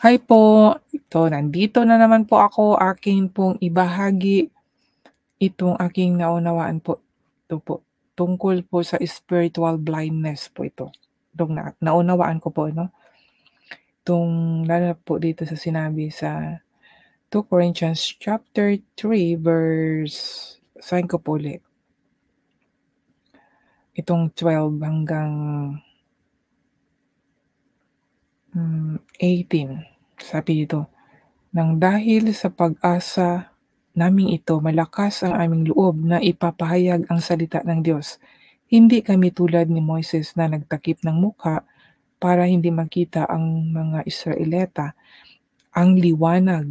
Hi po, nandito na naman po ako, akin pong ibahagi itong aking naunawaan po. Ito po, tungkol po sa spiritual blindness po ito. Itong naunawaan ko po, no? Itong lalo na po dito sa sinabi sa 2 Corinthians chapter 3 verse, sahin ko po ulit. Itong 12 hanggang 18. Sabi dito, nang dahil sa pag-asa naming ito, malakas ang aming loob na ipapahayag ang salita ng Diyos. Hindi kami tulad ni Moises na nagtakip ng mukha para hindi makita ang mga Israelita ang liwanag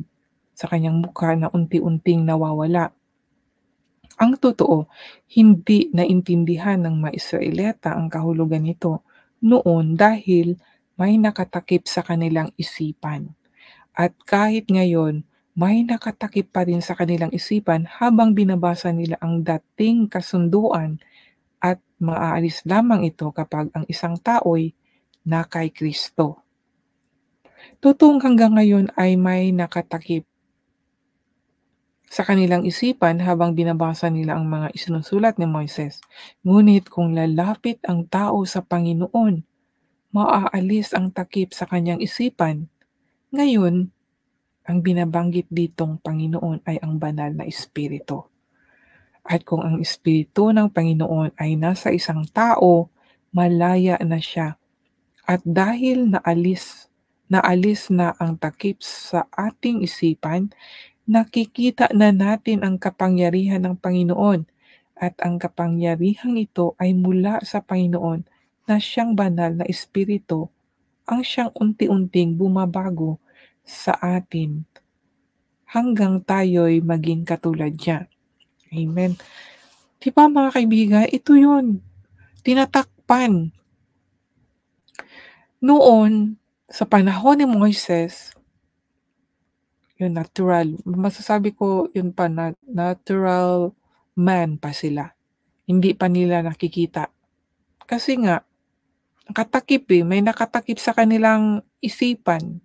sa kanyang mukha na unti-unting nawawala. Ang totoo, hindi naintindihan ng mga Israelita ang kahulugan nito noon dahil may nakatakip sa kanilang isipan. At kahit ngayon, may nakatakip pa rin sa kanilang isipan habang binabasa nila ang dating kasunduan at maaalis lamang ito kapag ang isang tao'y na kay Kristo. Totoong hanggang ngayon ay may nakatakip sa kanilang isipan habang binabasa nila ang mga isinusulat ni Moises. Ngunit kung lalapit ang tao sa Panginoon, maaalis ang takip sa kanyang isipan. Ngayon, ang binabanggit ditong Panginoon ay ang banal na Espiritu. At kung ang Espiritu ng Panginoon ay nasa isang tao, malaya na siya. At dahil naalis na ang takip sa ating isipan, nakikita na natin ang kapangyarihan ng Panginoon. At ang kapangyarihang ito ay mula sa Panginoon na siyang banal na Espiritu, ang siyang unti-unting bumabago sa atin hanggang tayo'y maging katulad niya. Amen. Di ba mga kaibigan, ito yun, tinatakpan. Noon, sa panahon ni Moises, yung natural, masasabi ko yun pa na natural man pa sila. Hindi pa nila nakikita. Kasi nga, nakatakip may nakatakip sa kanilang isipan.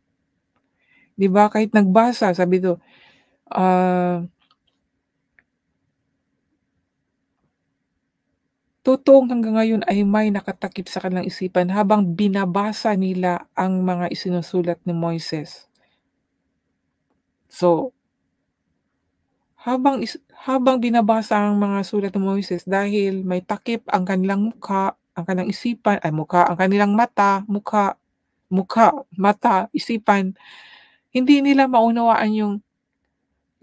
Di ba kahit nagbasa, sabi to, totoong hanggang ngayon ay may nakatakip sa kanilang isipan habang binabasa nila ang mga isinusulat ni Moises. So, habang binabasa ang mga sulat ni Moises dahil may takip ang kanilang mukha, ang kanilang isipan, ang kanilang mata, mata, isipan, hindi nila maunawaan yung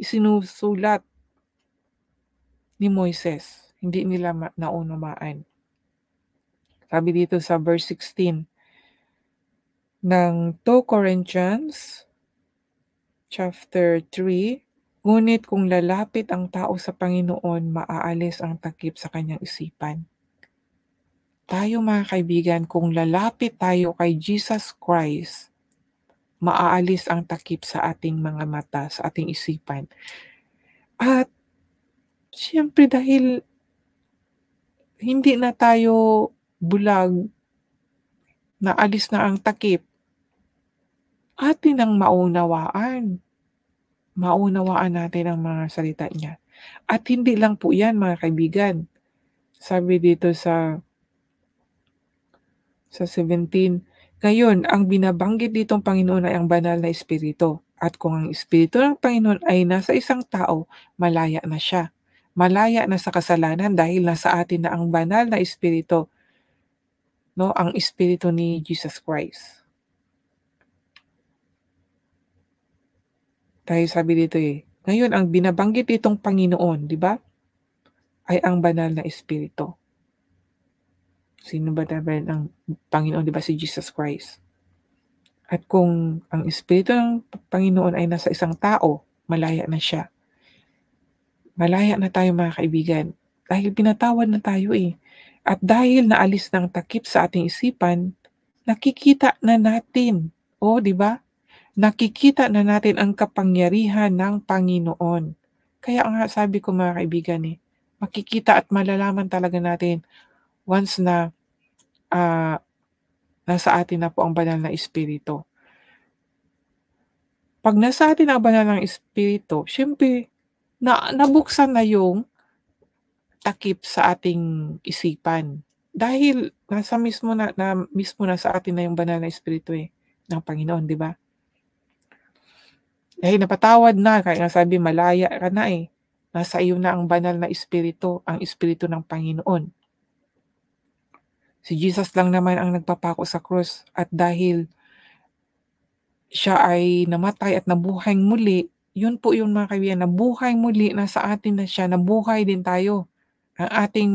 isinusulat ni Moises. Hindi nila naunawaan. Sabi dito sa verse 16 ng 2 Corinthians chapter 3, ngunit kung lalapit ang tao sa Panginoon, maaalis ang takip sa kanyang isipan. Tayo mga kaibigan, kung lalapit tayo kay Jesus Christ, maaalis ang takip sa ating mga mata, sa ating isipan. At siyempre dahil hindi na tayo bulag, naalis na ang takip, atin ang maunawaan. Maunawaan natin ang mga salita niya. At hindi lang po yan mga kaibigan. Sabi dito sa 17, ngayon ang binabanggit ditong Panginoon ay ang banal na Espiritu. At kung ang Espiritu ng Panginoon ay nasa isang tao, malaya na siya. Malaya na sa kasalanan dahil nasa atin na ang banal na Espiritu, no? Ang Espiritu ni Jesus Christ. Dahil sabi dito ngayon ang binabanggit ditong Panginoon, di ba? Ay ang banal na Espiritu. Sino ba naman ang Panginoon, di ba? Si Jesus Christ. At kung ang Espiritu ng Panginoon ay nasa isang tao, malaya na siya. Malaya na tayo mga kaibigan. Dahil pinatawad na tayo At dahil naalis ng takip sa ating isipan, nakikita na natin. Di ba? Nakikita na natin ang kapangyarihan ng Panginoon. Kaya nga sabi ko mga kaibigan makikita at malalaman talaga natin, once na, ah, nasa atin na po ang banal na espiritu. 'Pag nasa atin ang banal ng espiritu, siyempre nabuksan na yung takip sa ating isipan. Dahil nasa mismo na sa atin na yung banal na espiritu, ng Panginoon, 'di ba? Dahil napatawad na, kaya nga sabi malaya ka na, nasa iyo na ang banal na espiritu, ang espiritu ng Panginoon. Si Jesus lang naman ang nagpapako sa krus at dahil siya ay namatay at nabuhay muli, yun po yung mga kaibigan, nabuhay muli, nasa atin na siya, nabuhay din tayo. Ang ating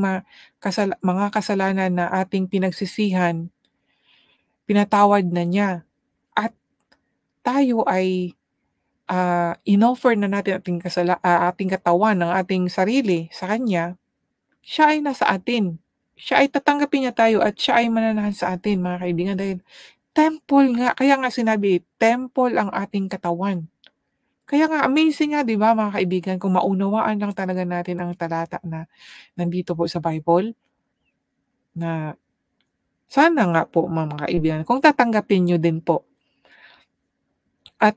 mga kasalanan na ating pinagsisihan, pinatawad na niya at tayo ay, inoffer na natin ating katawan, ng ating sarili sa kanya, siya ay nasa atin. Siya ay tatanggapin niya tayo at siya ay mananahan sa atin, mga kaibigan, dahil temple nga, kaya nga sinabi, temple ang ating katawan. Kaya nga amazing nga, 'di ba, mga kaibigan, kung maunawaan lang talaga natin ang talata na nandito po sa Bible, na sana nga po, mga kaibigan, kung tatanggapin niyo din po. At,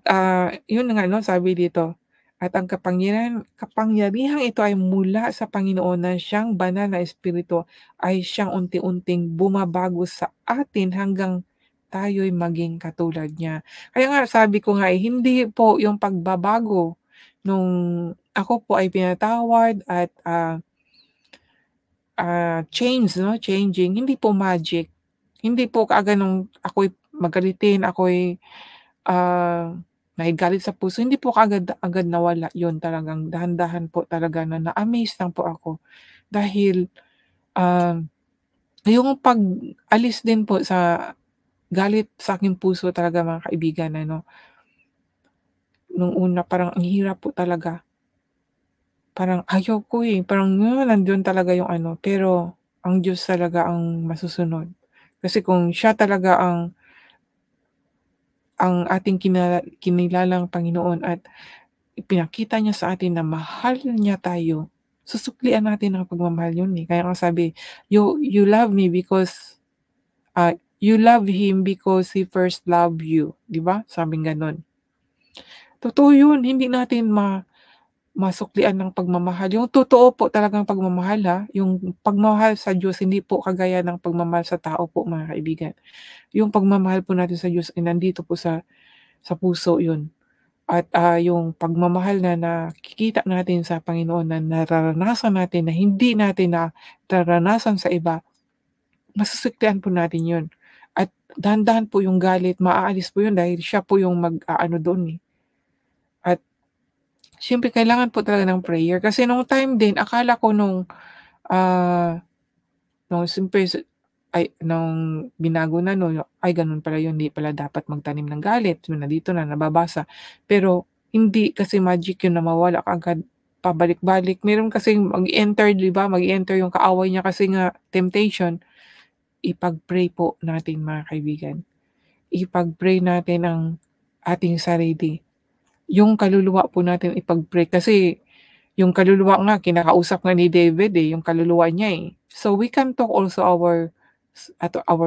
yun nga 'no, sabi dito, "At ang kapangyarihang ito ay mula sa Panginoon na siyang banal na espiritu ay siyang unti-unting bumabago sa atin hanggang tayo'y maging katulad niya." Kaya nga sabi ko nga, hindi po yung pagbabago nung ako po ay pinatawad at, change 'no, changing, hindi po magic. Hindi po kaagad nung ako'y magalitin, ako'y nahigalit sa puso, hindi po kaagad-agad nawala yun, talagang dahan-dahan po talaga na na-amaze lang po ako. Dahil, um, yung pag-alis din po sa galit sa aking puso talaga, mga kaibigan, ano, nung una parang ang hirap po talaga, parang ayaw ko, parang nandiyon talaga yung ano, pero ang Diyos talaga ang masusunod. Kasi kung siya talaga ang ating kinilalang Panginoon at ipinakita niya sa atin na mahal niya tayo, susuklian natin ang pagmamahal yun, Kaya nga sabi, "You love me because, you love him because he first loved you." 'Di ba, sabing gano'n. Totoo yun, hindi natin masuklian ng pagmamahal. Yung totoo po talagang pagmamahal, yung pagmamahal sa Diyos, hindi po kagaya ng pagmamahal sa tao po, mga kaibigan. Yung pagmamahal po natin sa Diyos ay nandito po sa puso yun. At, yung pagmamahal na nakikita natin sa Panginoon na nararanasan natin na hindi natin nararanasan sa iba, masusuklian po natin yun. At dahan-dahan po yung galit, maaalis po yun dahil siya po yung mag-aano doon, At siyempre kailangan po talaga ng prayer kasi nung time din akala ko ah, nung siyempre nung binago na 'no, ay gano'n pala yun, hindi pala dapat magtanim ng galit, so nandito na, nababasa. Pero hindi kasi magic yun na mawala kaagad, pabalik-balik. Meron kasing mag-e-enter, 'di ba, mag-e-enter yung kaaway niya kasi nga temptation. Ipag-pray po natin, mga kaibigan. Ipag-pray natin ang ating sarili. Yung kaluluwa po natin ipag-pray kasi yung kaluluwa nga kinakausap nga ni David, yung kaluluwa niya, So, we can talk also our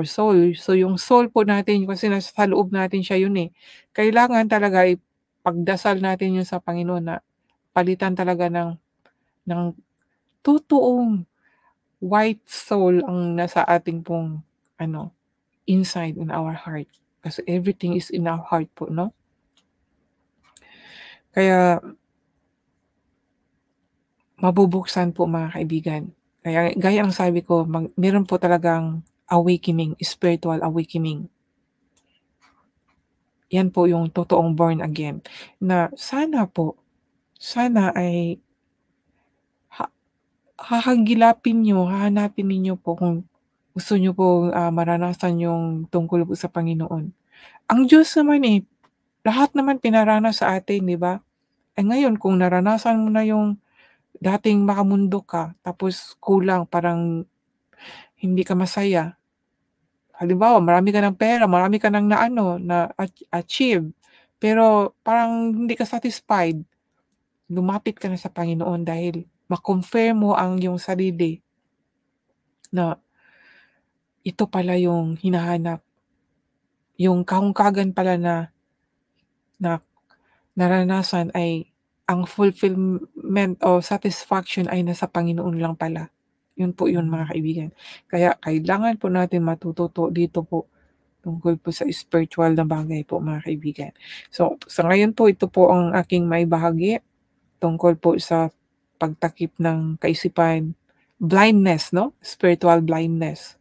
soul. So, yung soul po natin kasi nasa loob natin siya yun, Kailangan talaga ipagdasal natin yun sa Panginoon na palitan talaga ng totoong white soul ang nasa ating pong ano, inside in our heart. Kasi everything is in our heart po, 'no? Kaya mabubuksan po, mga kaibigan. Kaya gaya ng sabi ko, meron po talagang awakening, spiritual awakening. Yan po yung totoong born again na sana ay ha hahanapin ninyo po kung gusto niyo pong, maranasan yung tungkol po sa Panginoon. Ang Diyos naman, lahat naman pinaranas sa atin, 'di ba? Ngayon kung naranasan mo na yung dating makamundo ka tapos kulang, parang hindi ka masaya. Halimbawa, marami ka ng pera, marami ka ng na-achieve, pero parang hindi ka satisfied. Lumapit ka na sa Panginoon dahil ma-confirm mo ang iyong sarili na ito pala yung hinahanap, yung kahungkagan pala na naranasan ay ang fulfillment o satisfaction ay nasa Panginoon lang pala. Yun po yun mga kaibigan. Kaya kailangan po natin matututo dito po tungkol po sa spiritual na bagay po mga kaibigan. So, sa ngayon po ito po ang aking maibahagi tungkol po sa pagtakip ng kaisipan, blindness, no? Spiritual blindness.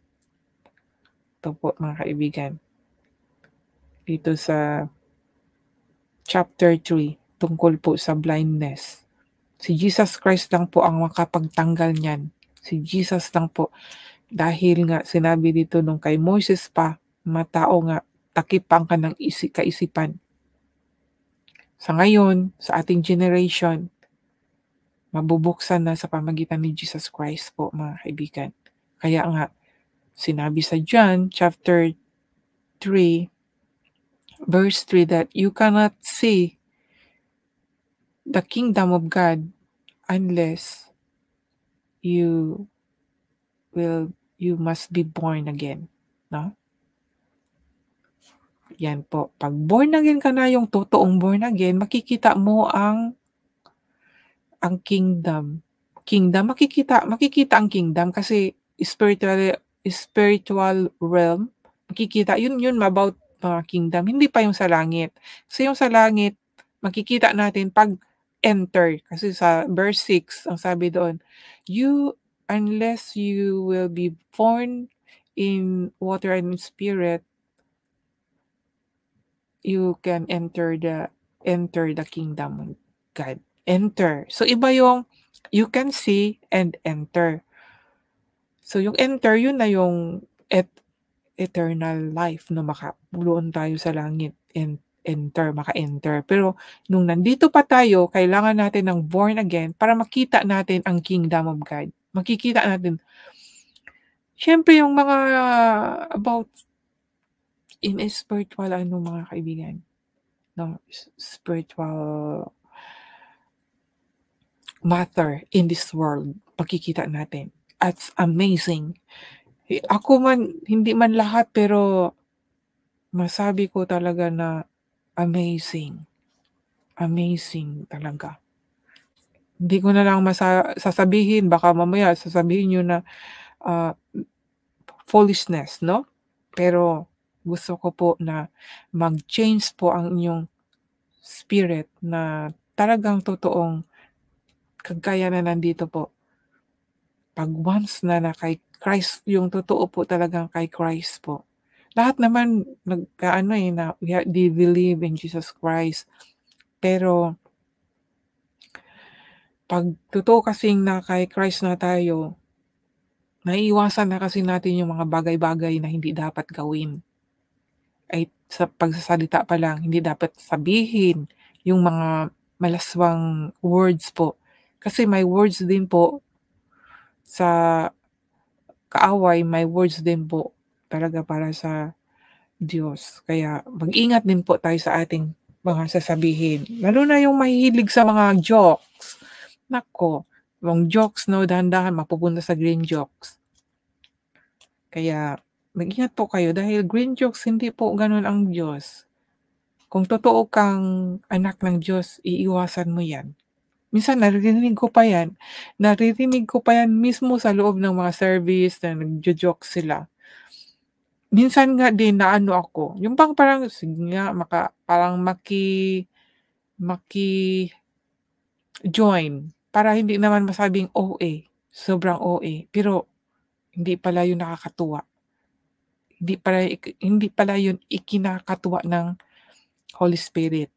Ito po mga kaibigan. Dito sa chapter 3 tungkol po sa blindness. Si Jesus Christ lang po ang makapagtanggal niyan. Si Jesus lang po. Dahil nga sinabi dito nung kay Moses pa, matao nga, takipang ka ng kaisipan. Sa ngayon, sa ating generation, mabubuksan na sa pamagitan ni Jesus Christ po mga kaibigan. Kaya nga, sinabi sa John chapter 3, verse 3 that you cannot see the kingdom of God unless you must be born again, no? Yan po. Pag born again ka na, yung totoong born again, makikita mo ang kingdom. Makikita ang kingdom kasi spiritual realm, makikita yun about mga kingdom, hindi pa yung sa langit. Kasi yung sa langit, makikita natin pag enter. Kasi sa verse 6, ang sabi doon, unless you will be born in water and spirit, you can enter the kingdom of God. Enter. So iba yung you can see and enter. So yung enter, yun na yung eternal life na makabuloon tayo sa langit and maka-enter. Pero nung nandito pa tayo, kailangan natin ng born again para makita natin ang kingdom of God. Makikita natin. Siyempre yung mga about in a spiritual mga kaibigan, no, spiritual matter in this world, makikita natin. It's amazing. Ako man, hindi man lahat, pero masabi ko talaga na amazing. Amazing talaga. Hindi ko na lang sasabihin, baka mamaya sasabihin niyo na foolishness, no? Pero gusto ko po na mag-change po ang inyong spirit na talagang totoong kagaya na nandito po. Pag once na kay Christ, yung totoo po talagang kay Christ po. Lahat naman na they believe in Jesus Christ. Pero pag totoo kasing na kay Christ na tayo, naiiwasan na kasi natin yung mga bagay-bagay na hindi dapat gawin. Ay sa pagsasalita pa lang, hindi dapat sabihin yung mga malaswang words po. Kasi may words din po sa kaaway, may words din po talaga para sa Diyos. Kaya mag-ingat din po tayo sa ating mga sasabihin. Lalo na yung mahihilig sa mga jokes. Nako, yung jokes, no, dahan-dahan mapupunta sa green jokes. Kaya mag-ingat po kayo dahil green jokes, hindi po ganun ang Diyos. Kung totoo kang anak ng Diyos, iiwasan mo yan. Minsan naririnig ko pa yan mismo sa loob ng mga service na nagjo-joke sila. Minsan nga din na ako, yung parang sige nga parang maki-join para hindi naman masabing OA, sobrang OA, pero hindi pala yun nakakatuwa. Hindi pala yun ikinakatuwa ng Holy Spirit.